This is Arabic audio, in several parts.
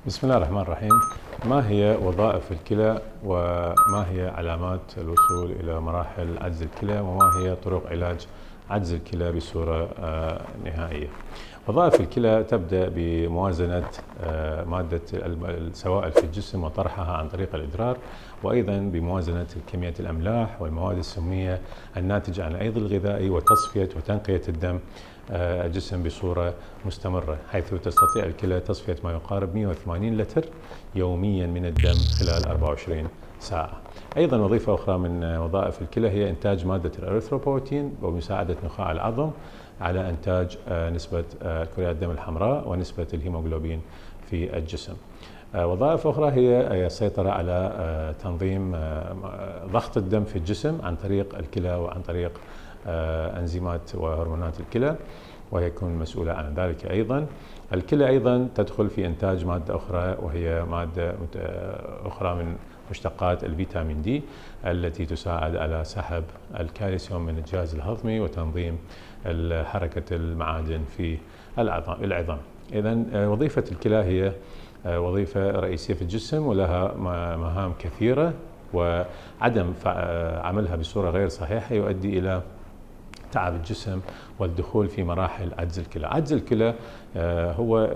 بسم الله الرحمن الرحيم. ما هي وظائف الكلى وما هي علامات الوصول إلى مراحل عجز الكلى وما هي طرق علاج عجز الكلى بصورة نهائية؟ وظائف الكلى تبدأ بموازنة مادة السوائل في الجسم وطرحها عن طريق الإدرار، وأيضا بموازنة كمية الأملاح والمواد السمية الناتجة عن الأيض الغذائي وتصفية وتنقية الدم الجسم بصورة مستمرة، حيث تستطيع الكلى تصفية ما يقارب 180 لتر يوميا من الدم خلال 24 ساعة. أيضا وظيفة أخرى من وظائف الكلى هي إنتاج مادة الأريثروبويتين ومساعدة نخاع العظم على إنتاج نسبة كريات الدم الحمراء ونسبة الهيموغلوبين في الجسم. وظائف أخرى هي السيطرة على تنظيم ضغط الدم في الجسم عن طريق الكلى وعن طريق أنزيمات وهرمونات الكلى، وهي تكون مسؤولة عن ذلك. أيضا الكلى أيضا تدخل في إنتاج مادة أخرى، وهي مادة أخرى من مشتقات الفيتامين دي التي تساعد على سحب الكالسيوم من الجهاز الهضمي وتنظيم حركة المعادن في العظام. إذن وظيفة الكلى هي وظيفة رئيسية في الجسم ولها مهام كثيرة، وعدم عملها بصورة غير صحيحة يؤدي إلى تعب الجسم والدخول في مراحل عجز الكلى. عجز الكلى هو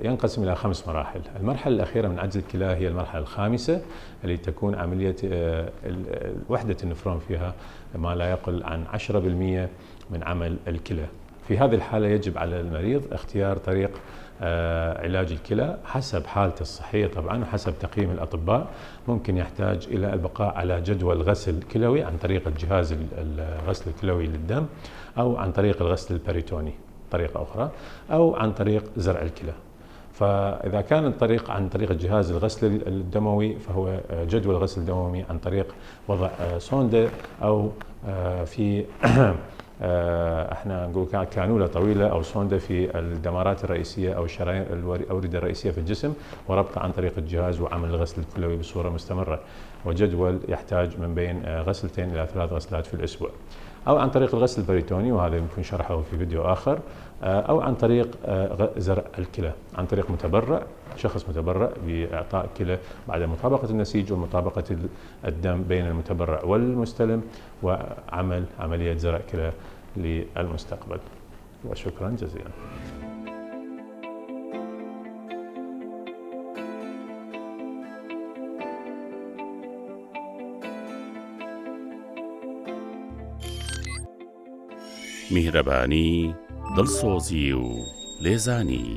ينقسم إلى 5 مراحل. المرحلة الأخيرة من عجز الكلى هي المرحلة الخامسة، اللي تكون عملية وحدة النفرون فيها ما لا يقل عن 10% من عمل الكلى. في هذه الحالة يجب على المريض اختيار طريق علاج الكلى حسب حالته الصحية طبعا وحسب تقييم الأطباء. ممكن يحتاج إلى البقاء على جدول غسل كلوي عن طريق الجهاز الغسل الكلوي للدم، أو عن طريق الغسل البريتوني طريقة أخرى، أو عن طريق زرع الكلى. فإذا كان الطريق عن طريق الجهاز الغسل الدموي فهو جدول غسل دموي عن طريق وضع سوندا أو في احنا نقول كانوله طويله او سوندا في الدمارات الرئيسيه او الشرايين الاورده الرئيسيه في الجسم، وربطها عن طريق الجهاز وعمل الغسل الكلوي بصوره مستمره، وجدول يحتاج من بين غسلتين الى 3 غسلات في الاسبوع، او عن طريق الغسل البريتوني وهذا يمكن شرحه في فيديو اخر، او عن طريق زرع الكلى عن طريق متبرع، شخص متبرع باعطاء كلى بعد مطابقه النسيج ومطابقه الدم بين المتبرع والمستلم، وعمل عمليه زرع كلى للمستقبل. وشكرا جزيلا. میهرەبانی دڵسۆزی و لێزانی